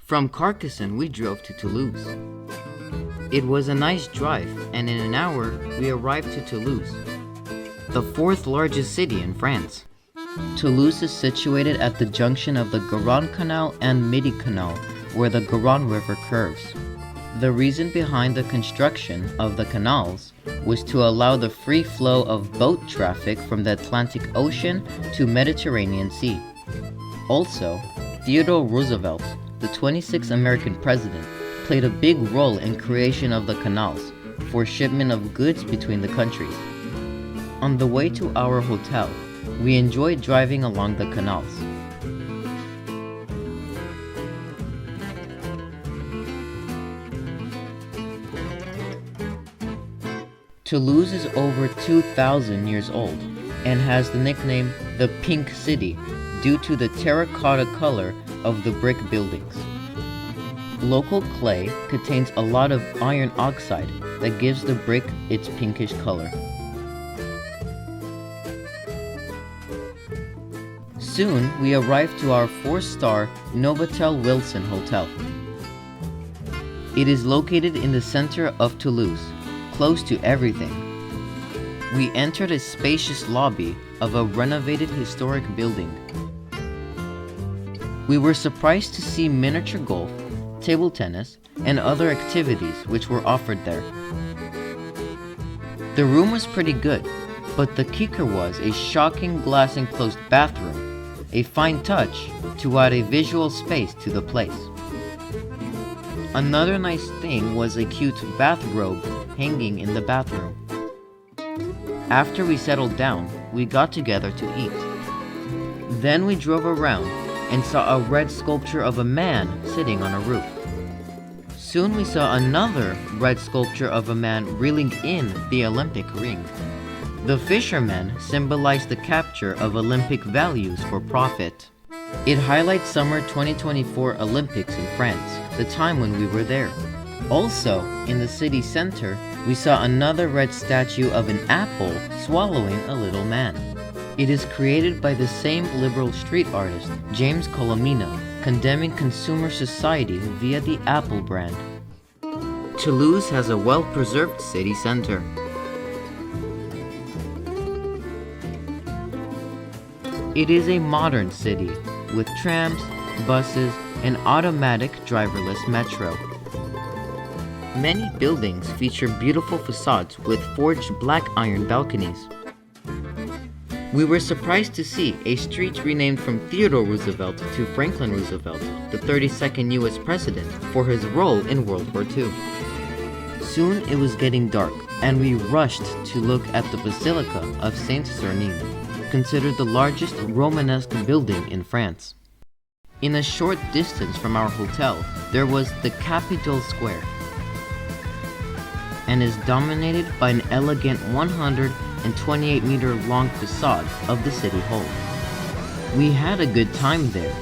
From Carcassonne, we drove to Toulouse. It was a nice drive, and in an hour, we arrived to Toulouse, the fourth largest city in France. Toulouse is situated at the junction of the Garonne Canal and Midi Canal, where the Garonne River curves. The reason behind the construction of the canals was to allow the free flow of boat traffic from the Atlantic Ocean to Mediterranean Sea. Also, Theodore Roosevelt, the 26th American president, played a big role in creation of the canals for shipment of goods between the countries. On the way to our hotel, we enjoyed driving along the canals. Toulouse is over 2,000 years old and has the nickname the Pink City due to the terracotta color of the brick buildings. Local clay contains a lot of iron oxide that gives the brick its pinkish color. Soon, we arrived to our 4-star Novotel Wilson Hotel. It is located in the center of Toulouse, close to everything. We entered a spacious lobby of a renovated historic building. We were surprised to see miniature golf, table tennis, and other activities which were offered there. The room was pretty good, but the kicker was a shocking glass enclosed bathroom, a fine touch to add a visual space to the place. Another nice thing was a cute bathrobe hanging in the bathroom. After we settled down, we got together to eat. Then we drove around and saw a red sculpture of a man sitting on a roof. Soon we saw another red sculpture of a man reeling in the Olympic ring. The fishermen symbolize the capture of Olympic values for profit. It highlights summer 2024 Olympics in France, the time when we were there. Also, in the city center, we saw another red statue of an apple swallowing a little man. It is created by the same liberal street artist, James Colomina, condemning consumer society via the Apple brand. Toulouse has a well-preserved city center. It is a modern city with trams, buses, and automatic driverless metro. Many buildings feature beautiful facades with forged black iron balconies. We were surprised to see a street renamed from Theodore Roosevelt to Franklin Roosevelt, the 32nd US president, for his role in World War II. Soon it was getting dark, and we rushed to look at the Basilica of Saint-Sernin, considered the largest Romanesque building in France. In a short distance from our hotel, there was the Capitol Square, and is dominated by an elegant 128-meter long facade of the City Hall. We had a good time there,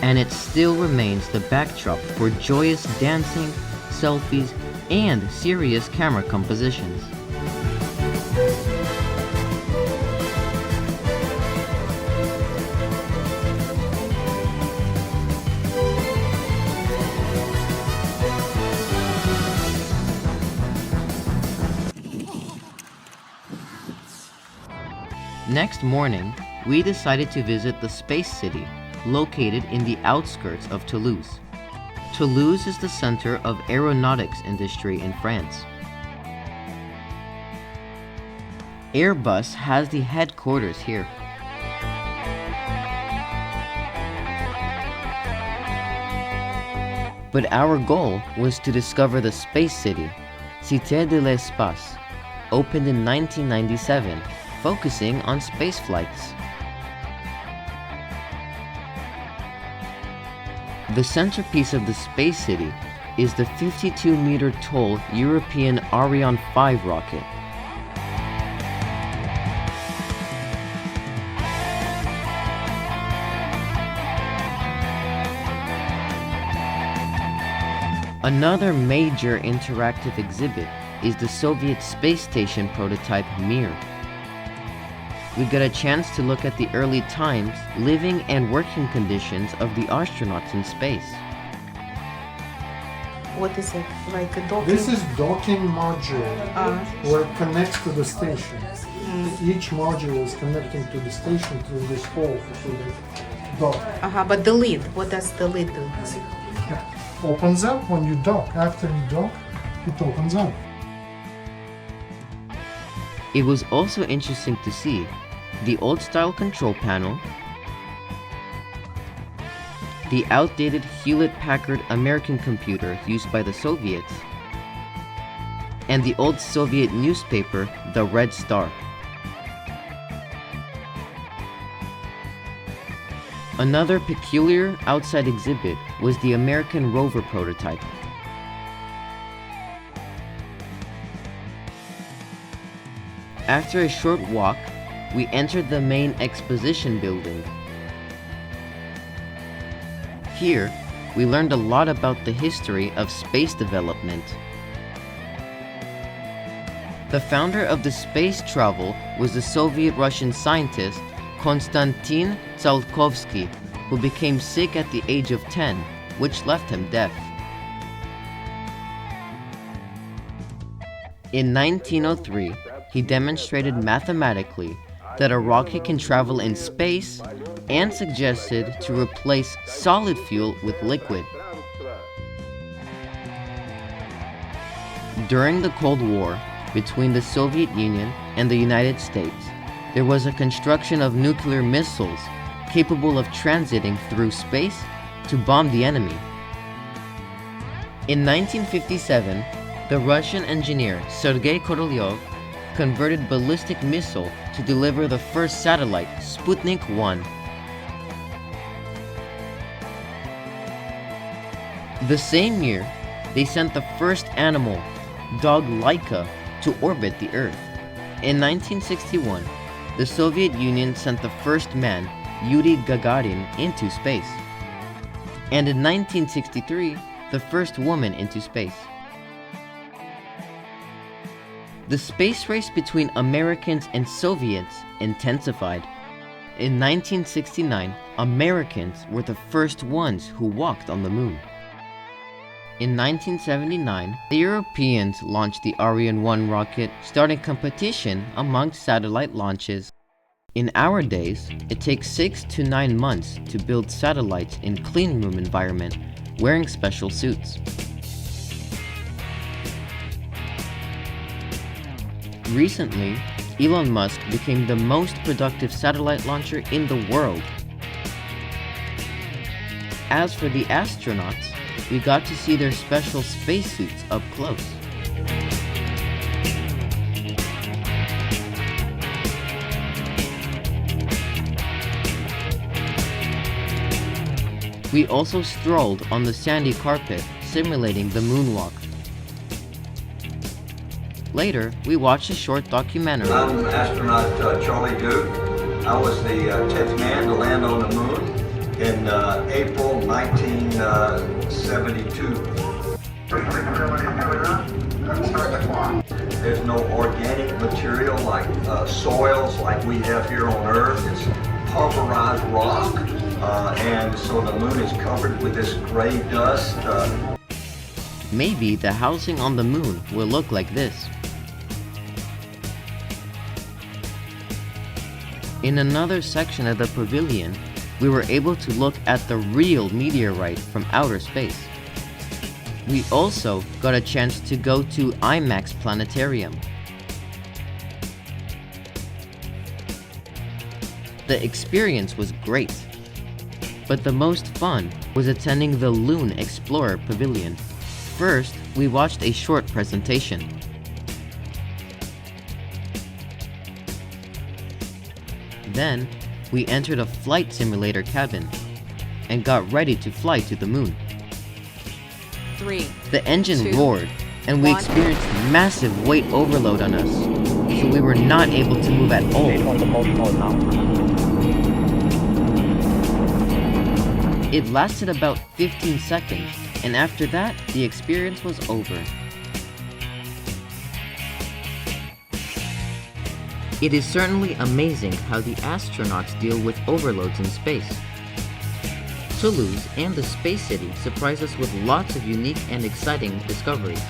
and it still remains the backdrop for joyous dancing, selfies, and serious camera compositions. Next morning, we decided to visit the Space City, located in the outskirts of Toulouse. Toulouse is the center of aeronautics industry in France. Airbus has the headquarters here. But our goal was to discover the Space City, Cité de l'Espace, opened in 1997, focusing on space flights. The centerpiece of the Space City is the 52-meter tall European Ariane 5 rocket. Another major interactive exhibit is the Soviet space station prototype Mir. We got a chance to look at the early times, living and working conditions of the astronauts in space. What is it? Like a docking? This is docking module where it connects to the station. Each module is connecting to the station through this hole, through the dock. But the lid, what does the lid do? Opens up when you dock. After you dock, it opens up. It was also interesting to see the old-style control panel, the outdated Hewlett-Packard American computer used by the Soviets, and the old Soviet newspaper, the Red Star. Another peculiar outside exhibit was the American rover prototype. After a short walk, we entered the main exposition building. Here, we learned a lot about the history of space development. The founder of the space travel was the Soviet-Russian scientist Konstantin Tsiolkovsky, who became sick at the age of 10, which left him deaf. In 1903, he demonstrated mathematically that a rocket can travel in space and suggested to replace solid fuel with liquid. During the Cold War between the Soviet Union and the United States, there was a construction of nuclear missiles capable of transiting through space to bomb the enemy. In 1957, the Russian engineer Sergei Korolev converted ballistic missile to deliver the first satellite, Sputnik 1. The same year, they sent the first animal, dog Laika, to orbit the Earth. In 1961, the Soviet Union sent the first man, Yuri Gagarin, into space. And in 1963, the first woman into space. The space race between Americans and Soviets intensified. In 1969, Americans were the first ones who walked on the moon. In 1979, the Europeans launched the Ariane 1 rocket, starting competition amongst satellite launches. In our days, it takes 6 to 9 months to build satellites in clean room environment, wearing special suits. Recently, Elon Musk became the most productive satellite launcher in the world. As for the astronauts, we got to see their special spacesuits up close. We also strolled on the sandy carpet, simulating the moonwalk. Later, we watched a short documentary. I'm astronaut Charlie Duke. I was the 10th man to land on the moon in April 1972. There's no organic material like soils like we have here on Earth. It's pulverized rock, and so the moon is covered with this gray dust. Maybe the housing on the moon will look like this. In another section of the pavilion, we were able to look at the real meteorite from outer space. We also got a chance to go to IMAX Planetarium. The experience was great, but the most fun was attending the Loon Explorer Pavilion. First, we watched a short presentation. Then, we entered a flight simulator cabin and got ready to fly to the moon. 3. The engine 2, roared, and we 1. experienced massive weight overload on us, so we were not able to move at all. It lasted about 15 seconds, and after that, the experience was over. It is certainly amazing how the astronauts deal with overloads in space. Toulouse and the Space City surprise us with lots of unique and exciting discoveries.